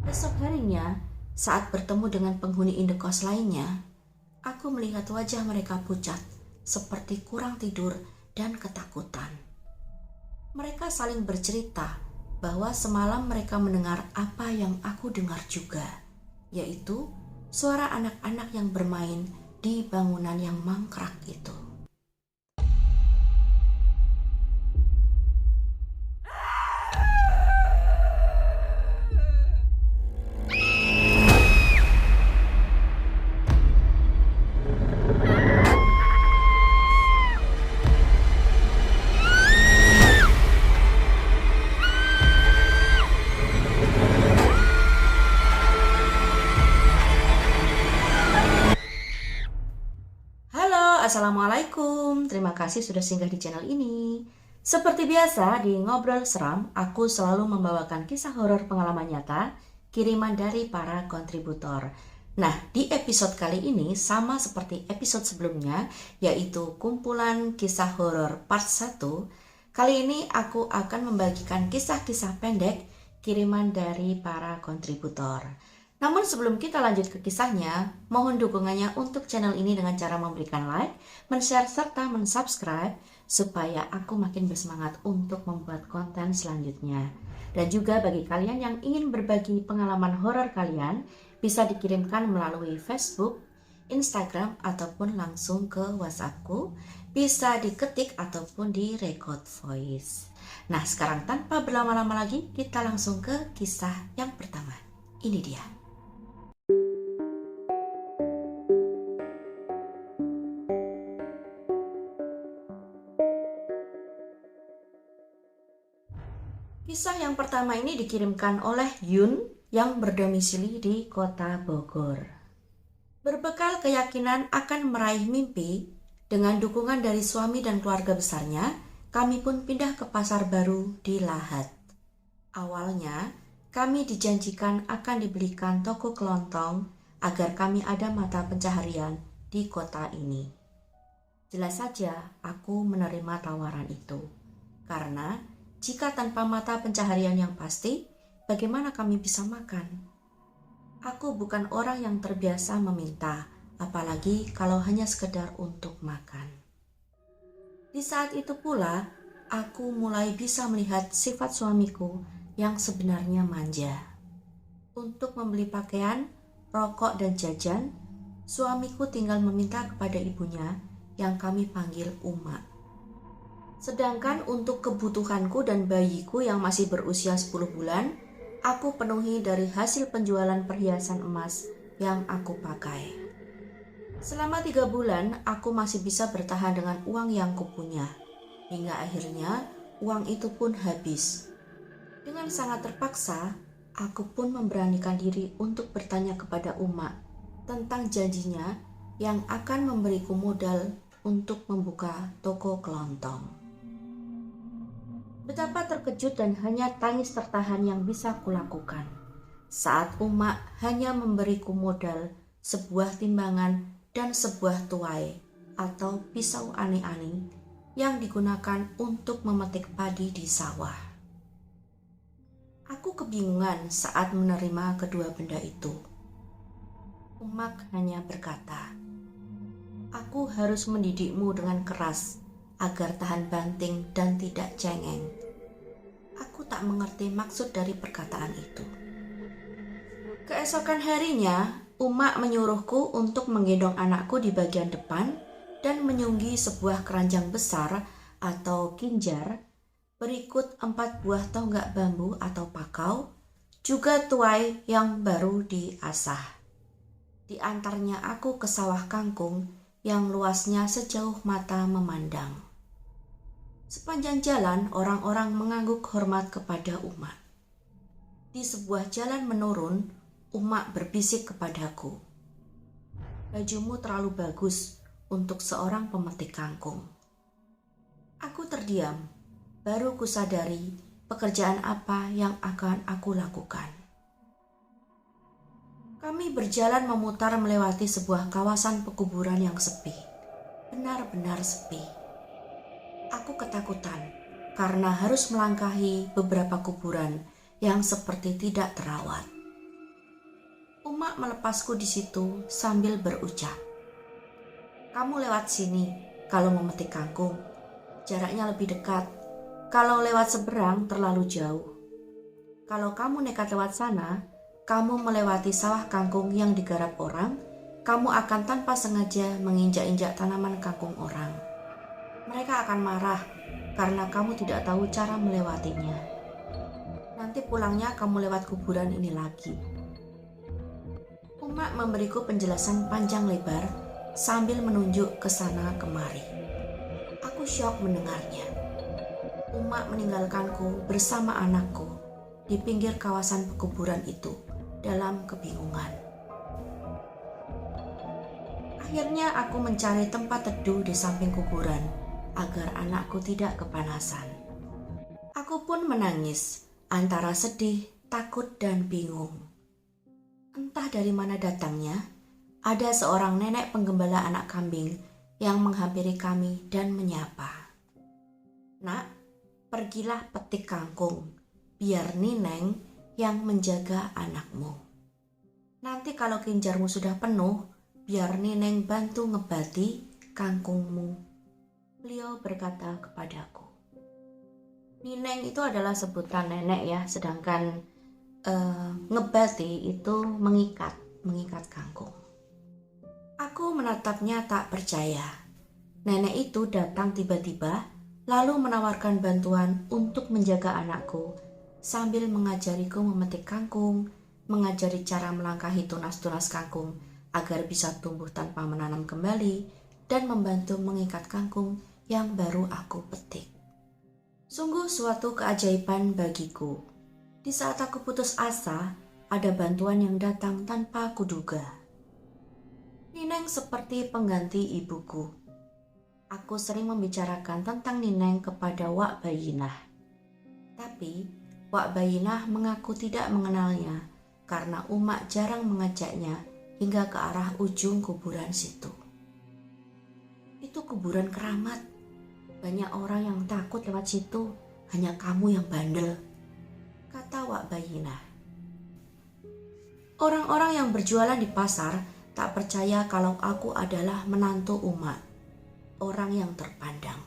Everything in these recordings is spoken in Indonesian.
Esok harinya, saat bertemu dengan penghuni indekos lainnya, aku melihat wajah mereka pucat, seperti kurang tidur dan ketakutan. Mereka saling bercerita bahwa semalam mereka mendengar apa yang aku dengar juga, yaitu suara anak-anak yang bermain di bangunan yang mangkrak itu. Halo, Assalamualaikum. Terima kasih sudah singgah di channel ini. Seperti biasa, di Ngobrol Seram, aku selalu membawakan kisah horor pengalaman nyata kiriman dari para kontributor. Nah, di episode kali ini sama seperti episode sebelumnya, yaitu kumpulan kisah horor part 1. Kali ini aku akan membagikan kisah-kisah pendek kiriman dari para kontributor. Namun sebelum kita lanjut ke kisahnya, mohon dukungannya untuk channel ini dengan cara memberikan like, men-share, serta men-subscribe supaya aku makin bersemangat untuk membuat konten selanjutnya. Dan juga bagi kalian yang ingin berbagi pengalaman horor kalian, bisa dikirimkan melalui Facebook, Instagram, ataupun langsung ke WhatsAppku, bisa diketik ataupun di record voice. Nah, sekarang tanpa berlama-lama lagi, kita langsung ke kisah yang pertama. Ini dia. Kisah yang pertama ini dikirimkan oleh Yun yang berdomisili di kota Bogor. Berbekal keyakinan akan meraih mimpi, dengan dukungan dari suami dan keluarga besarnya, kami pun pindah ke pasar baru di Lahat. Awalnya, kami dijanjikan akan dibelikan toko kelontong agar kami ada mata pencaharian di kota ini. Jelas saja aku menerima tawaran itu, karena jika tanpa mata pencaharian yang pasti, bagaimana kami bisa makan? Aku bukan orang yang terbiasa meminta, apalagi kalau hanya sekedar untuk makan. Di saat itu pula, aku mulai bisa melihat sifat suamiku yang sebenarnya manja. Untuk membeli pakaian, rokok, dan jajan, suamiku tinggal meminta kepada ibunya yang kami panggil Uma. Sedangkan untuk kebutuhanku dan bayiku yang masih berusia 10 bulan, aku penuhi dari hasil penjualan perhiasan emas yang aku pakai. Selama 3 bulan, aku masih bisa bertahan dengan uang yang kupunya. Hingga akhirnya, uang itu pun habis. Dengan sangat terpaksa, aku pun memberanikan diri untuk bertanya kepada Uma tentang janjinya yang akan memberiku modal untuk membuka toko kelontong. Betapa terkejut dan hanya tangis tertahan yang bisa kulakukan saat Uma hanya memberiku modal sebuah timbangan dan sebuah tuai atau pisau ani-ani yang digunakan untuk memetik padi di sawah. Aku kebingungan saat menerima kedua benda itu. Umak hanya berkata, "Aku harus mendidikmu dengan keras agar tahan banting dan tidak cengeng." Aku tak mengerti maksud dari perkataan itu. Keesokan harinya, Uma menyuruhku untuk menggendong anakku di bagian depan dan menyunggi sebuah keranjang besar atau kinjar, berikut 4 buah tonggak bambu atau pakau, juga tuai yang baru diasah. Diantarnya aku ke sawah kangkung yang luasnya sejauh mata memandang. Sepanjang jalan, orang-orang mengangguk hormat kepada Uma. Di sebuah jalan menurun, Uma berbisik kepadaku, "Bajumu terlalu bagus untuk seorang pemetik kangkung." Aku terdiam, baru kusadari pekerjaan apa yang akan aku lakukan. Kami berjalan memutar melewati sebuah kawasan pekuburan yang sepi, benar-benar sepi. Aku ketakutan karena harus melangkahi beberapa kuburan yang seperti tidak terawat. Uma melepasku di situ sambil berucap, "Kamu lewat sini kalau memetik kangkung. Jaraknya lebih dekat. Kalau lewat seberang terlalu jauh. Kalau kamu nekat lewat sana, kamu melewati sawah kangkung yang digarap orang, kamu akan tanpa sengaja menginjak-injak tanaman kangkung orang. Mereka akan marah karena kamu tidak tahu cara melewatinya. Nanti pulangnya kamu lewat kuburan ini lagi." Uma memberiku penjelasan panjang lebar sambil menunjuk ke sana kemari. Aku syok mendengarnya. Uma meninggalkanku bersama anakku di pinggir kawasan pekuburan itu dalam kebingungan. Akhirnya aku mencari tempat teduh di samping kuburan agar anakku tidak kepanasan. Aku pun menangis antara sedih, takut, dan bingung. Entah dari mana datangnya, ada seorang nenek penggembala anak kambing yang menghampiri kami dan menyapa. "Nak, pergilah petik kangkung, biar Nineng yang menjaga anakmu. Nanti kalau kinjarmu sudah penuh, biar Nineng bantu ngebati kangkungmu," beliau berkata kepadaku. Nineng itu adalah sebutan nenek ya, sedangkan ngebati itu mengikat kangkung. Aku menatapnya tak percaya. Nenek itu datang tiba-tiba lalu menawarkan bantuan untuk menjaga anakku sambil mengajariku memetik kangkung, mengajari cara melangkahi tunas-tunas kangkung agar bisa tumbuh tanpa menanam kembali, dan membantu mengikat kangkung yang baru aku petik. Sungguh suatu keajaiban bagiku. Di saat aku putus asa, ada bantuan yang datang tanpa kuduga. Nineng seperti pengganti ibuku. Aku sering membicarakan tentang Nineng kepada Wak Bayinah. Tapi Wak Bayinah mengaku tidak mengenalnya karena Uma jarang mengajaknya hingga ke arah ujung kuburan situ. Itu kuburan keramat. Banyak orang yang takut lewat situ, hanya kamu yang bandel, kata Wak Bayinah. Orang-orang yang berjualan di pasar tak percaya kalau aku adalah menantu Uma, orang yang terpandang.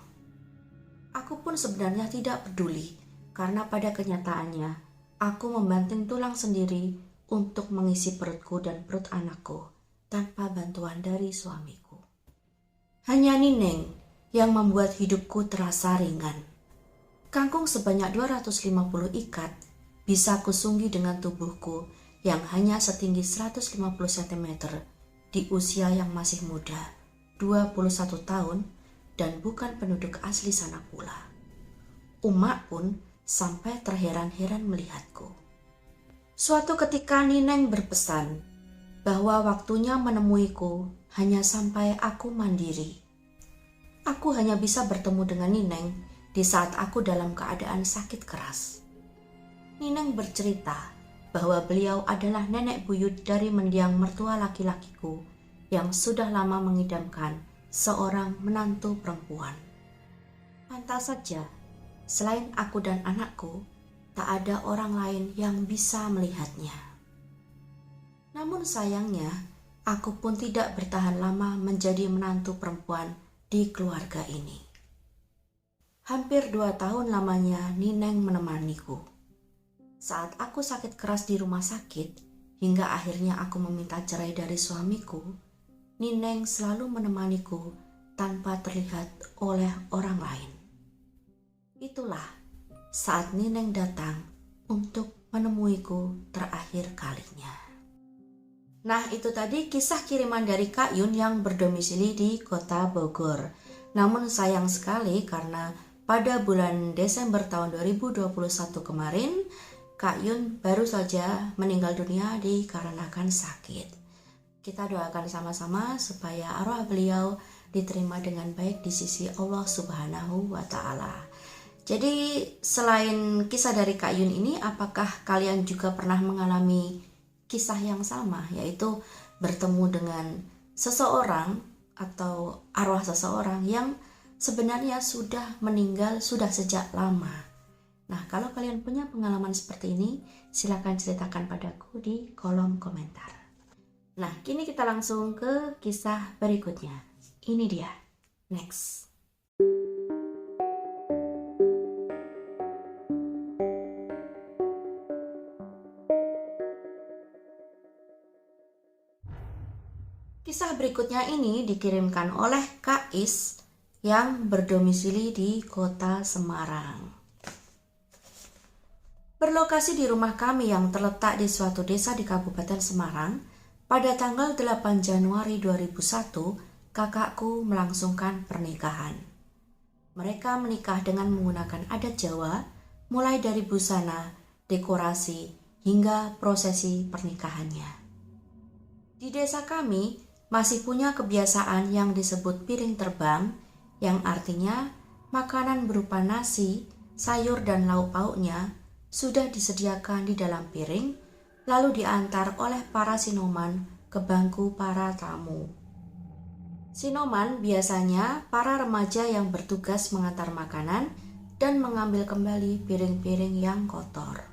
Aku pun sebenarnya tidak peduli karena pada kenyataannya aku membanting tulang sendiri untuk mengisi perutku dan perut anakku tanpa bantuan dari suamiku. Hanya Nineng yang membuat hidupku terasa ringan. Kangkung sebanyak 250 ikat bisa kusunggi dengan tubuhku yang hanya setinggi 150 cm di usia yang masih muda, 21 tahun, dan bukan penduduk asli sana pula. Uma pun sampai terheran-heran melihatku. Suatu ketika Nineng berpesan bahwa waktunya menemuiku hanya sampai aku mandiri. Aku hanya bisa bertemu dengan Nineng di saat aku dalam keadaan sakit keras. Nineng bercerita bahwa beliau adalah nenek buyut dari mendiang mertua laki-lakiku yang sudah lama mengidamkan seorang menantu perempuan. Pantas saja, selain aku dan anakku, tak ada orang lain yang bisa melihatnya. Namun sayangnya, aku pun tidak bertahan lama menjadi menantu perempuan di keluarga ini. Hampir 2 tahun lamanya Nineng menemaniku. Saat aku sakit keras di rumah sakit, hingga akhirnya aku meminta cerai dari suamiku, Nineng selalu menemaniku tanpa terlihat oleh orang lain. Itulah saat Nineng datang untuk menemuiku terakhir kalinya. Nah, itu tadi kisah kiriman dari Kak Yun yang berdomisili di Kota Bogor. Namun sayang sekali karena pada bulan Desember tahun 2021 kemarin, Kak Yun baru saja meninggal dunia dikarenakan sakit. Kita doakan sama-sama supaya arwah beliau diterima dengan baik di sisi Allah Subhanahu wa Ta'ala. Jadi selain kisah dari Kak Yun ini, apakah kalian juga pernah mengalami kisah yang sama, yaitu bertemu dengan seseorang atau arwah seseorang yang sebenarnya sudah meninggal sudah sejak lama? Nah, kalau kalian punya pengalaman seperti ini, silakan ceritakan padaku di kolom komentar. Nah, kini kita langsung ke kisah berikutnya. Ini dia. Next. Kisah berikutnya ini dikirimkan oleh Kak Is yang berdomisili di kota Semarang. Berlokasi di rumah kami yang terletak di suatu desa di Kabupaten Semarang, pada tanggal 8 Januari 2001, kakakku melangsungkan pernikahan. Mereka menikah dengan menggunakan adat Jawa, mulai dari busana, dekorasi, hingga prosesi pernikahannya. Di desa kami masih punya kebiasaan yang disebut piring terbang, yang artinya makanan berupa nasi, sayur dan lauk pauknya sudah disediakan di dalam piring, lalu diantar oleh para sinoman ke bangku para tamu. Sinoman biasanya para remaja yang bertugas mengantar makanan dan mengambil kembali piring-piring yang kotor.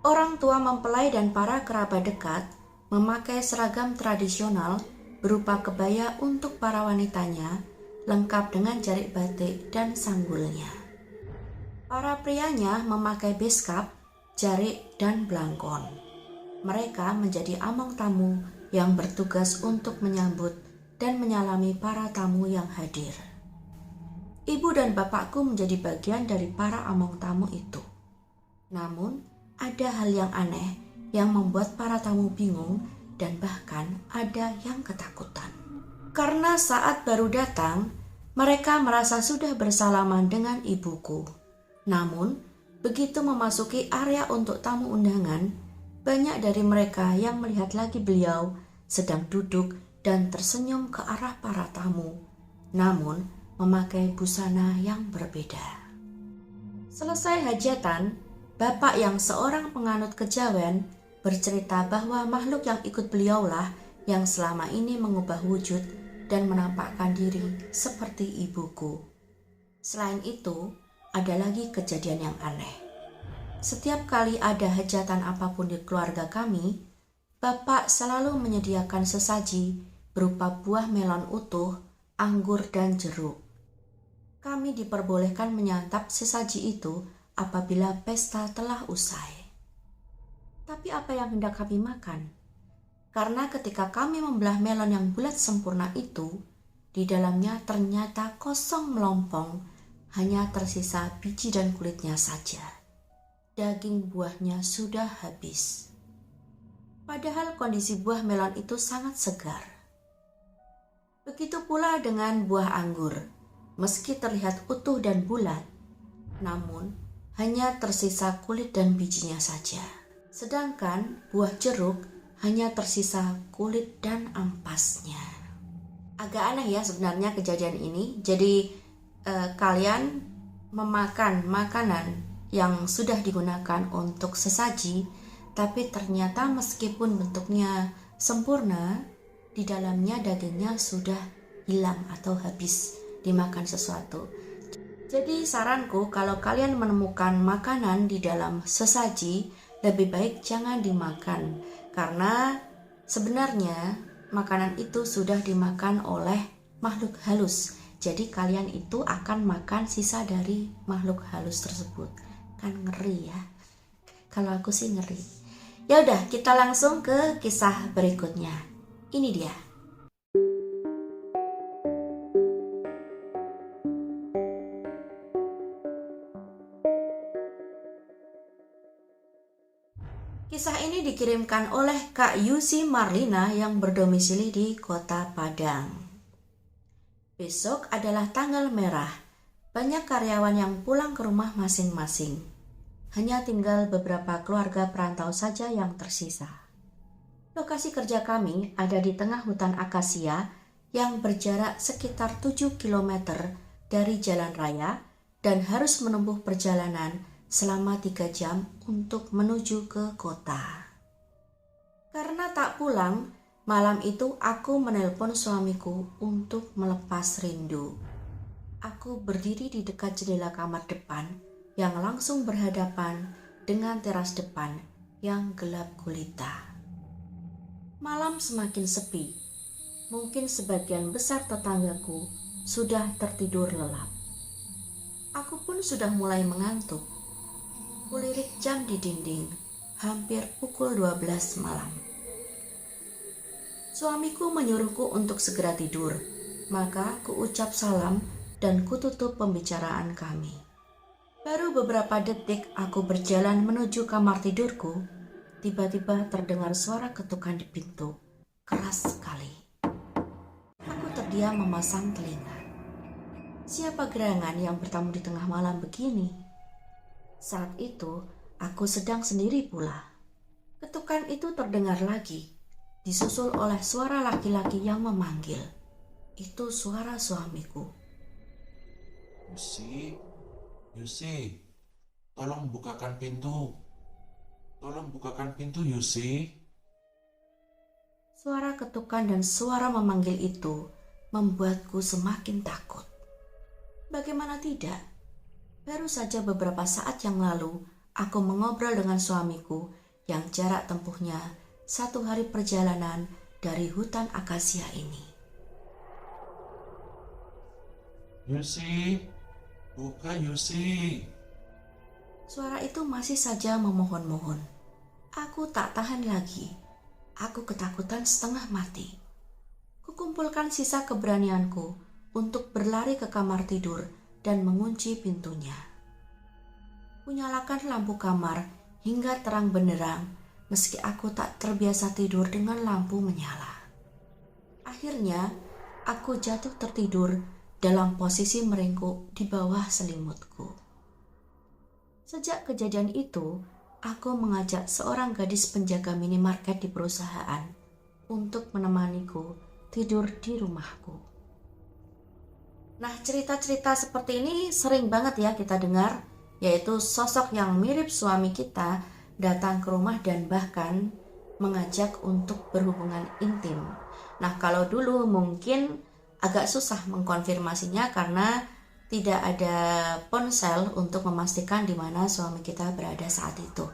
Orang tua mempelai dan para kerabat dekat memakai seragam tradisional berupa kebaya untuk para wanitanya, lengkap dengan jarik batik dan sanggulnya. Para prianya memakai beskap, jarik, dan blangkon. Mereka menjadi among tamu yang bertugas untuk menyambut dan menyalami para tamu yang hadir. Ibu dan bapakku menjadi bagian dari para among tamu itu. Namun, ada hal yang aneh yang membuat para tamu bingung dan bahkan ada yang ketakutan. Karena saat baru datang, mereka merasa sudah bersalaman dengan ibuku. Namun, begitu memasuki area untuk tamu undangan, banyak dari mereka yang melihat lagi beliau sedang duduk dan tersenyum ke arah para tamu, namun memakai busana yang berbeda. Selesai hajatan, bapak yang seorang penganut kejawen bercerita bahwa makhluk yang ikut beliaulah yang selama ini mengubah wujud dan menampakkan diri seperti ibuku. Selain itu, ada lagi kejadian yang aneh. Setiap kali ada hajatan apapun di keluarga kami, bapak selalu menyediakan sesaji berupa buah melon utuh, anggur, dan jeruk. Kami diperbolehkan menyantap sesaji itu apabila pesta telah usai. Tapi apa yang hendak kami makan? Karena ketika kami membelah melon yang bulat sempurna itu, di dalamnya ternyata kosong melompong, hanya tersisa biji dan kulitnya saja. Daging buahnya sudah habis. Padahal kondisi buah melon itu sangat segar. Begitu pula dengan buah anggur. Meski terlihat utuh dan bulat, namun hanya tersisa kulit dan bijinya saja. Sedangkan buah jeruk hanya tersisa kulit dan ampasnya. Agak aneh ya sebenarnya kejadian ini. Jadi kalian memakan makanan yang sudah digunakan untuk sesaji, tapi ternyata meskipun bentuknya sempurna, di dalamnya dagingnya sudah hilang atau habis dimakan sesuatu. Jadi saranku, kalau kalian menemukan makanan di dalam sesaji, lebih baik jangan dimakan, karena sebenarnya makanan itu sudah dimakan oleh makhluk halus. Jadi kalian itu akan makan sisa dari makhluk halus tersebut. Kan ngeri ya. Kalau aku sih ngeri. Ya udah, kita langsung ke kisah berikutnya. Ini dia. Kisah ini dikirimkan oleh Kak Yusi Marlina yang berdomisili di Kota Padang. Besok adalah tanggal merah. Banyak karyawan yang pulang ke rumah masing-masing. Hanya tinggal beberapa keluarga perantau saja yang tersisa. Lokasi kerja kami ada di tengah hutan akasia yang berjarak sekitar 7 km dari jalan raya dan harus menempuh perjalanan selama 3 jam untuk menuju ke kota. Karena tak pulang, malam itu aku menelpon suamiku untuk melepas rindu. Aku berdiri di dekat jendela kamar depan yang langsung berhadapan dengan teras depan yang gelap gulita. Malam semakin sepi. Mungkin sebagian besar tetanggaku sudah tertidur lelap. Aku pun sudah mulai mengantuk. Kulirik jam di dinding, hampir pukul 12 malam. Suamiku menyuruhku untuk segera tidur, maka kuucap salam dan kututup pembicaraan kami. Baru beberapa detik aku berjalan menuju kamar tidurku, tiba-tiba terdengar suara ketukan di pintu, keras sekali. Aku terdiam memasang telinga. Siapa gerangan yang bertamu di tengah malam begini? Saat itu, aku sedang sendiri pula. Ketukan itu terdengar lagi, disusul oleh suara laki-laki yang memanggil. Itu suara suamiku. Yusi, tolong bukakan pintu. Tolong bukakan pintu, Yusi. Suara ketukan dan suara memanggil itu membuatku semakin takut. Bagaimana tidak? Baru saja beberapa saat yang lalu, aku mengobrol dengan suamiku yang jarak tempuhnya 1 hari perjalanan dari hutan akasia ini. Yusi, buka Yusi. Suara itu masih saja memohon-mohon. Aku tak tahan lagi. Aku ketakutan setengah mati. Kukumpulkan sisa keberanianku untuk berlari ke kamar tidur dan mengunci pintunya. Kunyalakan lampu kamar hingga terang benderang meski aku tak terbiasa tidur dengan lampu menyala. Akhirnya, aku jatuh tertidur dalam posisi meringkuk di bawah selimutku. Sejak kejadian itu, aku mengajak seorang gadis penjaga minimarket di perusahaan untuk menemaniku tidur di rumahku. Nah, cerita-cerita seperti ini sering banget ya kita dengar, yaitu sosok yang mirip suami kita datang ke rumah dan bahkan mengajak untuk berhubungan intim. Nah, kalau dulu mungkin agak susah mengkonfirmasinya karena tidak ada ponsel untuk memastikan di mana suami kita berada saat itu.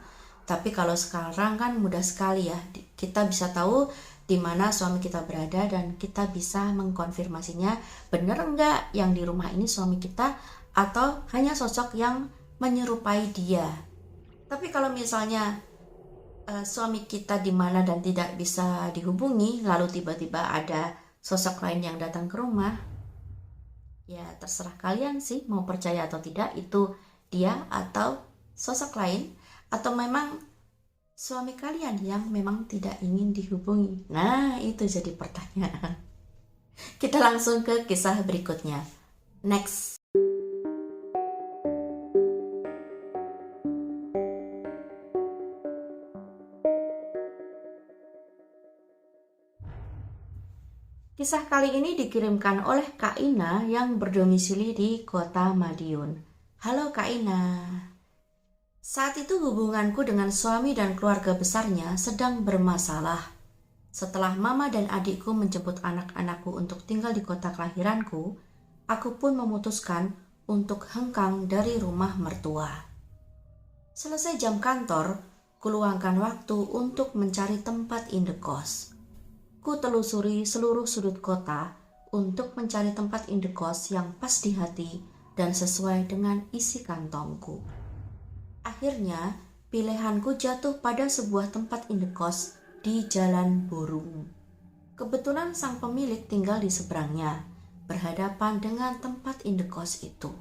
Tapi kalau sekarang kan mudah sekali ya, kita bisa tahu di mana suami kita berada dan kita bisa mengkonfirmasinya benar enggak yang di rumah ini suami kita atau hanya sosok yang menyerupai dia. Tapi kalau misalnya suami kita di mana dan tidak bisa dihubungi, lalu tiba-tiba ada sosok lain yang datang ke rumah, ya terserah kalian sih mau percaya atau tidak itu dia atau sosok lain, atau memang suami kalian yang memang tidak ingin dihubungi. Nah, itu jadi pertanyaan. Kita langsung ke kisah berikutnya. Next. Kisah kali ini dikirimkan oleh Kak Ina yang berdomisili di kota Madiun. Halo Kak Ina. Saat itu hubunganku dengan suami dan keluarga besarnya sedang bermasalah. Setelah mama dan adikku menjemput anak-anakku untuk tinggal di kota kelahiranku, aku pun memutuskan untuk hengkang dari rumah mertua. Selesai jam kantor, kuluangkan waktu untuk mencari tempat indekos. Ku telusuri seluruh sudut kota untuk mencari tempat indekos yang pas di hati dan sesuai dengan isi kantongku. Akhirnya, pilihanku jatuh pada sebuah tempat indekos di Jalan Burung. Kebetulan sang pemilik tinggal di seberangnya, berhadapan dengan tempat indekos itu.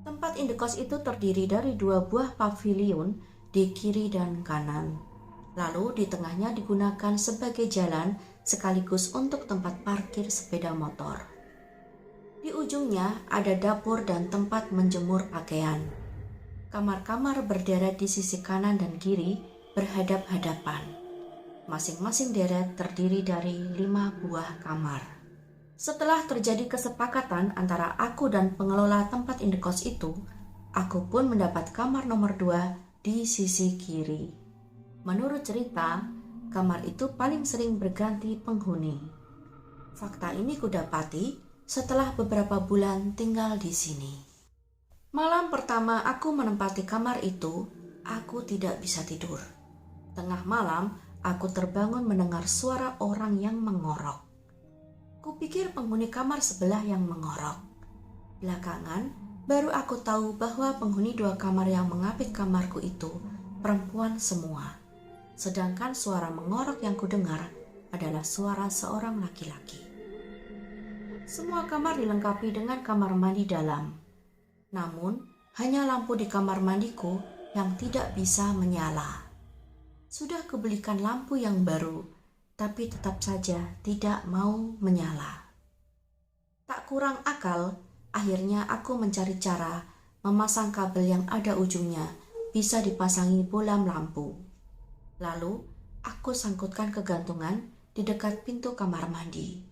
Tempat indekos itu terdiri dari 2 buah pavilion di kiri dan kanan. Lalu di tengahnya digunakan sebagai jalan sekaligus untuk tempat parkir sepeda motor. Di ujungnya ada dapur dan tempat menjemur pakaian. Kamar-kamar berderet di sisi kanan dan kiri berhadap-hadapan. Masing-masing deret terdiri dari 5 buah kamar. Setelah terjadi kesepakatan antara aku dan pengelola tempat indekos itu, aku pun mendapat kamar nomor 2 di sisi kiri. Menurut cerita, kamar itu paling sering berganti penghuni. Fakta ini kudapati setelah beberapa bulan tinggal di sini. Malam pertama aku menempati kamar itu, aku tidak bisa tidur. Tengah malam, aku terbangun mendengar suara orang yang mengorok. Kupikir penghuni kamar sebelah yang mengorok. Belakangan, baru aku tahu bahwa penghuni 2 kamar yang mengapit kamarku itu perempuan semua. Sedangkan suara mengorok yang kudengar adalah suara seorang laki-laki. Semua kamar dilengkapi dengan kamar mandi dalam. Namun, hanya lampu di kamar mandiku yang tidak bisa menyala. Sudah kubelikan lampu yang baru, tapi tetap saja tidak mau menyala. Tak kurang akal, akhirnya aku mencari cara memasang kabel yang ada ujungnya bisa dipasangi bolam lampu. Lalu, aku sangkutkan ke gantungan di dekat pintu kamar mandi.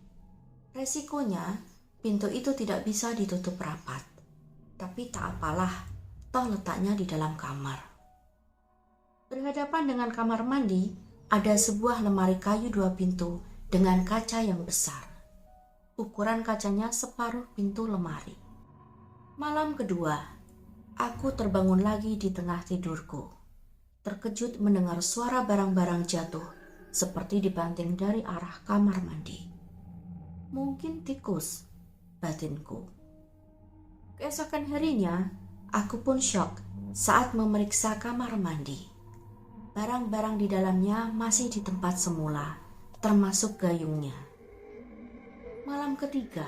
Resikonya, pintu itu tidak bisa ditutup rapat. Tapi tak apalah, toh letaknya di dalam kamar. Berhadapan dengan kamar mandi, ada sebuah lemari kayu 2 pintu dengan kaca yang besar. Ukuran kacanya separuh pintu lemari. Malam kedua, aku terbangun lagi di tengah tidurku. Terkejut mendengar suara barang-barang jatuh, seperti dibanting dari arah kamar mandi. Mungkin tikus, batinku. Keesokan harinya, aku pun syok saat memeriksa kamar mandi. Barang-barang di dalamnya masih di tempat semula, termasuk gayungnya. Malam ketiga,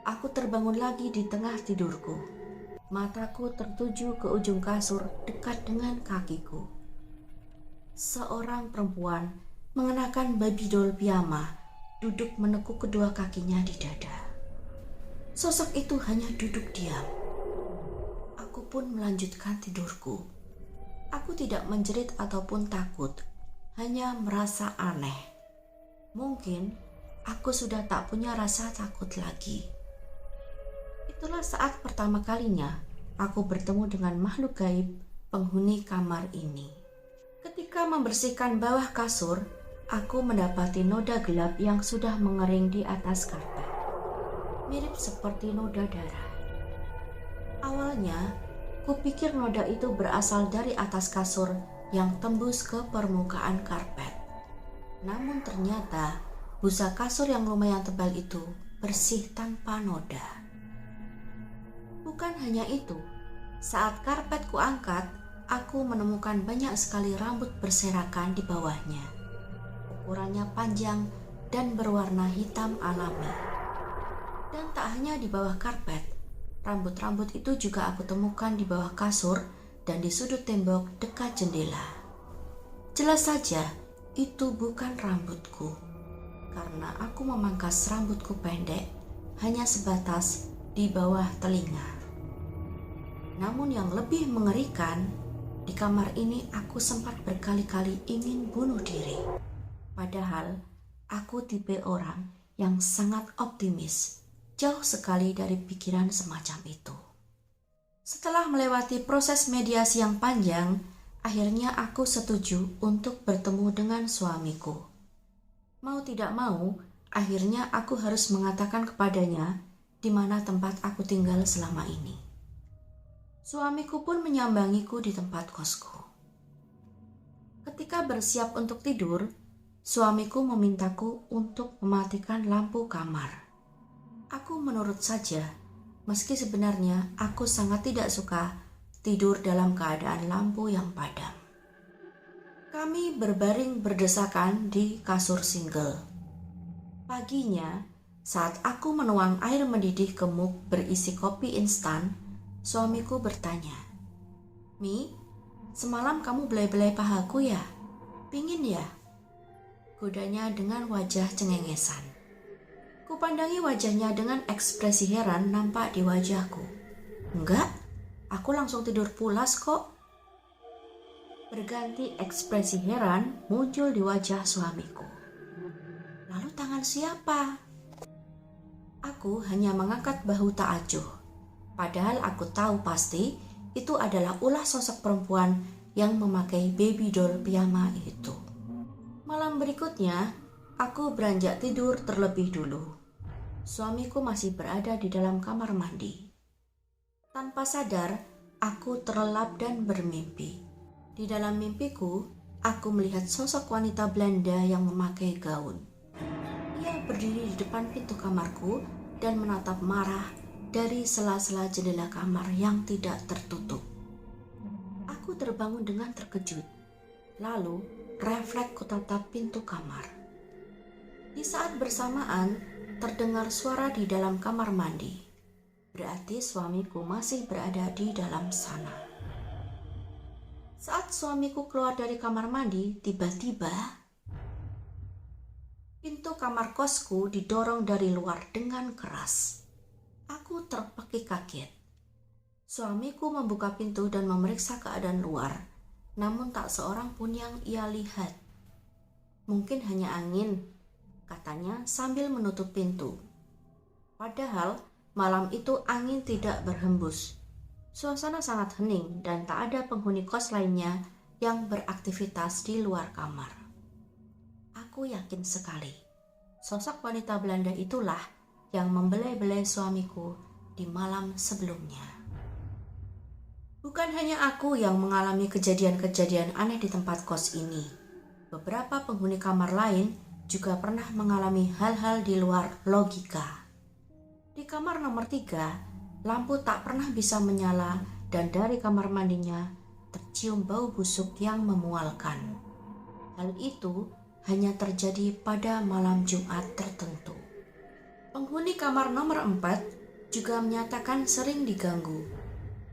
aku terbangun lagi di tengah tidurku. Mataku tertuju ke ujung kasur dekat dengan kakiku. Seorang perempuan mengenakan baby doll piyama duduk menekuk kedua kakinya di dada. Sosok itu hanya duduk diam. Aku pun melanjutkan tidurku. Aku tidak menjerit ataupun takut, hanya merasa aneh. Mungkin aku sudah tak punya rasa takut lagi. Itulah saat pertama kalinya aku bertemu dengan makhluk gaib penghuni kamar ini. Ketika membersihkan bawah kasur, aku mendapati noda gelap yang sudah mengering di atas karpet. Mirip seperti noda darah. Awalnya, kupikir noda itu berasal dari atas kasur yang tembus ke permukaan karpet. Namun ternyata, busa kasur yang lumayan tebal itu bersih tanpa noda. Bukan hanya itu, saat karpet kuangkat, aku menemukan banyak sekali rambut berserakan di bawahnya. Ukurannya panjang dan berwarna hitam alami. Dan tak hanya di bawah karpet, rambut-rambut itu juga aku temukan di bawah kasur dan di sudut tembok dekat jendela. Jelas saja, itu bukan rambutku, karena aku memangkas rambutku pendek hanya sebatas di bawah telinga. Namun yang lebih mengerikan, di kamar ini aku sempat berkali-kali ingin bunuh diri. Padahal aku tipe orang yang sangat optimis, jauh sekali dari pikiran semacam itu. Setelah melewati proses mediasi yang panjang, akhirnya aku setuju untuk bertemu dengan suamiku. Mau tidak mau, akhirnya aku harus mengatakan kepadanya di mana tempat aku tinggal selama ini. Suamiku pun menyambangiku di tempat kosku. Ketika bersiap untuk tidur, suamiku memintaku untuk mematikan lampu kamar. Aku menurut saja, meski sebenarnya aku sangat tidak suka tidur dalam keadaan lampu yang padam. Kami berbaring berdesakan di kasur single. Paginya, saat aku menuang air mendidih ke mug berisi kopi instan, suamiku bertanya, "Mi, semalam kamu belai-belai pahaku ya? Pingin ya?" Godanya dengan wajah cengengesan. Kupandangi wajahnya dengan ekspresi heran nampak di wajahku. "Enggak, aku langsung tidur pulas kok." Berganti ekspresi heran muncul di wajah suamiku. "Lalu tangan siapa?" Aku hanya mengangkat bahu tak acuh. Padahal aku tahu pasti itu adalah ulah sosok perempuan yang memakai baby doll piyama itu. Malam berikutnya, aku beranjak tidur terlebih dulu. Suamiku masih berada di dalam kamar mandi. Tanpa sadar, aku terlelap dan bermimpi. Di dalam mimpiku, aku melihat sosok wanita Belanda yang memakai gaun. Ia berdiri di depan pintu kamarku dan menatap marah dari sela-sela jendela kamar yang tidak tertutup. Aku terbangun dengan terkejut. Lalu, refleks kutatap pintu kamar. Di saat bersamaan, terdengar suara di dalam kamar mandi. Berarti suamiku masih berada di dalam sana. Saat suamiku keluar dari kamar mandi, tiba-tiba pintu kamar kosku didorong dari luar dengan keras. Aku terpekik kaget. Suamiku membuka pintu dan memeriksa keadaan luar, namun tak seorang pun yang ia lihat. Mungkin hanya angin, katanya sambil menutup pintu. Padahal malam itu angin tidak berhembus. Suasana sangat hening dan tak ada penghuni kos lainnya yang beraktivitas di luar kamar. Aku yakin sekali, sosok wanita Belanda itulah yang membelai-belai suamiku di malam sebelumnya. Bukan hanya aku yang mengalami kejadian-kejadian aneh di tempat kos ini. Beberapa penghuni kamar lain juga pernah mengalami hal-hal di luar logika. Di kamar nomor 3, lampu tak pernah bisa menyala dan dari kamar mandinya tercium bau busuk yang memualkan. Hal itu hanya terjadi pada malam Jumat tertentu. Penghuni kamar nomor 4 juga menyatakan sering diganggu.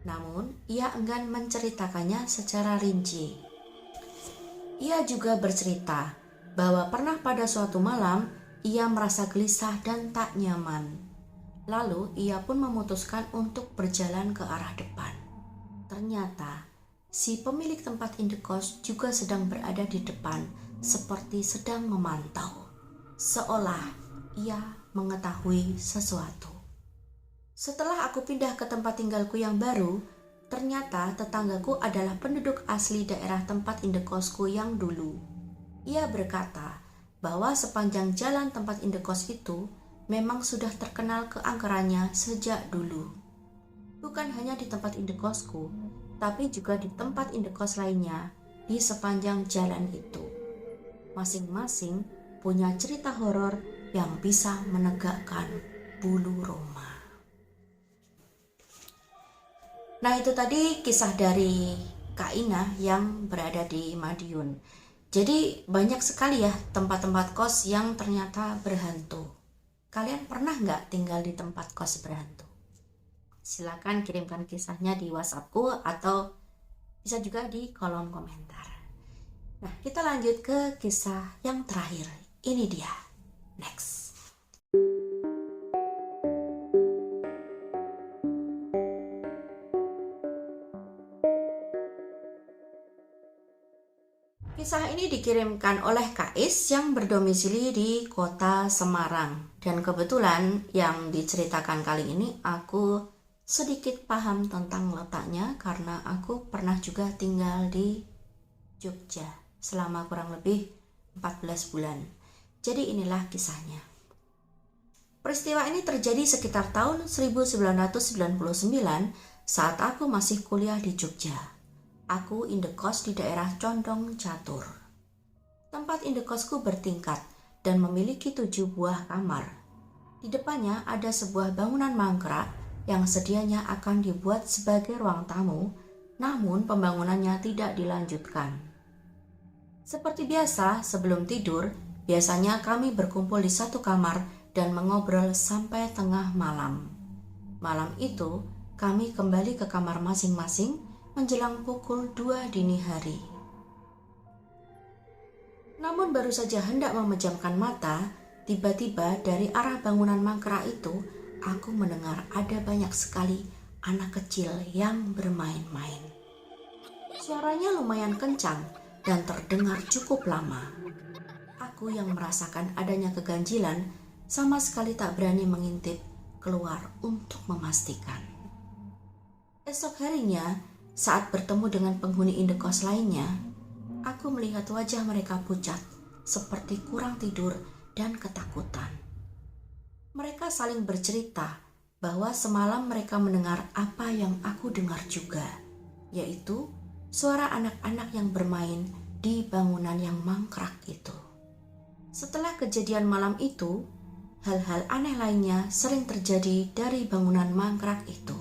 Namun, ia enggan menceritakannya secara rinci. Ia juga bercerita bahwa pernah pada suatu malam ia merasa gelisah dan tak nyaman. Lalu ia pun memutuskan untuk berjalan ke arah depan. Ternyata si pemilik tempat indekos juga sedang berada di depan seperti sedang memantau. Seolah ia mengetahui sesuatu. Setelah aku pindah ke tempat tinggalku yang baru, ternyata tetanggaku adalah penduduk asli daerah tempat indekosku yang dulu. Ia berkata bahwa sepanjang jalan tempat indekos itu memang sudah terkenal keangkerannya sejak dulu. Bukan hanya di tempat indekosku, tapi juga di tempat indekos lainnya di sepanjang jalan itu. Masing-masing punya cerita horor yang bisa menegakkan bulu roma. Nah, itu tadi kisah dari Kak Ina yang berada di Madiun. Jadi banyak sekali ya tempat-tempat kos yang ternyata berhantu. Kalian pernah nggak tinggal di tempat kos berhantu? Silakan kirimkan kisahnya di WhatsAppku atau bisa juga di kolom komentar. Nah, kita lanjut ke kisah yang terakhir. Ini dia. Next. Kisah ini dikirimkan oleh Kais yang berdomisili di kota Semarang. Dan kebetulan yang diceritakan kali ini aku sedikit paham tentang letaknya karena aku pernah juga tinggal di Jogja selama kurang lebih 14 bulan. Jadi inilah kisahnya. Peristiwa ini terjadi sekitar tahun 1999 saat aku masih kuliah di Jogja. Aku indekos di daerah Condong Catur. Tempat indekosku bertingkat dan memiliki 7 buah kamar. Di depannya ada sebuah bangunan mangkrak yang sedianya akan dibuat sebagai ruang tamu, namun pembangunannya tidak dilanjutkan. Seperti biasa, sebelum tidur, biasanya kami berkumpul di satu kamar dan mengobrol sampai tengah malam. Malam itu, kami kembali ke kamar masing-masing menjelang pukul 2 dini hari. Namun baru saja hendak memejamkan mata, tiba-tiba dari arah bangunan mangkrak itu, aku mendengar ada banyak sekali anak kecil yang bermain-main. Suaranya lumayan kencang dan terdengar cukup lama. Aku yang merasakan adanya keganjilan sama sekali tak berani mengintip keluar untuk memastikan. Esok harinya, saat bertemu dengan penghuni indekos lainnya, aku melihat wajah mereka pucat, seperti kurang tidur dan ketakutan. Mereka saling bercerita bahwa semalam mereka mendengar apa yang aku dengar juga, yaitu suara anak-anak yang bermain di bangunan yang mangkrak itu. Setelah kejadian malam itu, hal-hal aneh lainnya sering terjadi dari bangunan mangkrak itu.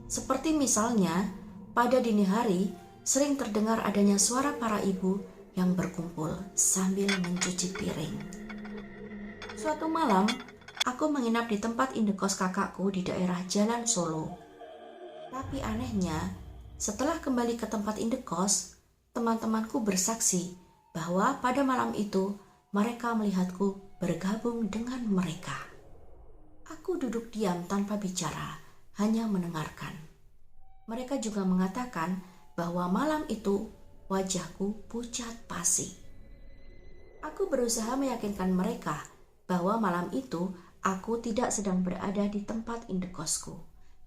Seperti misalnya, pada dini hari sering terdengar adanya suara para ibu yang berkumpul sambil mencuci piring. Suatu malam, aku menginap di tempat indekos kakakku di daerah Jalan Solo. Tapi anehnya, setelah kembali ke tempat indekos, teman-temanku bersaksi bahwa pada malam itu mereka melihatku bergabung dengan mereka. Aku duduk diam tanpa bicara, hanya mendengarkan. Mereka juga mengatakan bahwa malam itu wajahku pucat pasi. Aku berusaha meyakinkan mereka bahwa malam itu aku tidak sedang berada di tempat indekosku.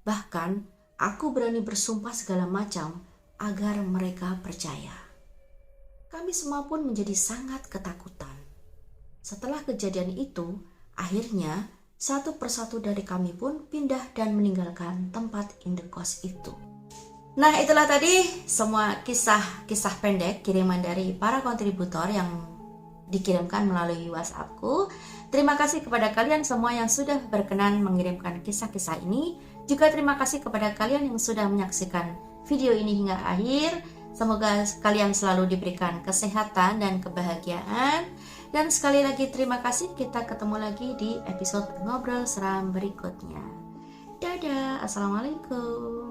Bahkan aku berani bersumpah segala macam agar mereka percaya. Kami semua pun menjadi sangat ketakutan. Setelah kejadian itu, akhirnya satu persatu dari kami pun pindah dan meninggalkan tempat indekos itu. Nah, itulah tadi semua kisah-kisah pendek kiriman dari para kontributor yang dikirimkan melalui WhatsAppku. Terima kasih kepada kalian semua yang sudah berkenan mengirimkan kisah-kisah ini. Juga terima kasih kepada kalian yang sudah menyaksikan video ini hingga akhir. Semoga kalian selalu diberikan kesehatan dan kebahagiaan. Dan sekali lagi terima kasih, kita ketemu lagi di episode Ngobrol Seram berikutnya. Dadah, Assalamualaikum.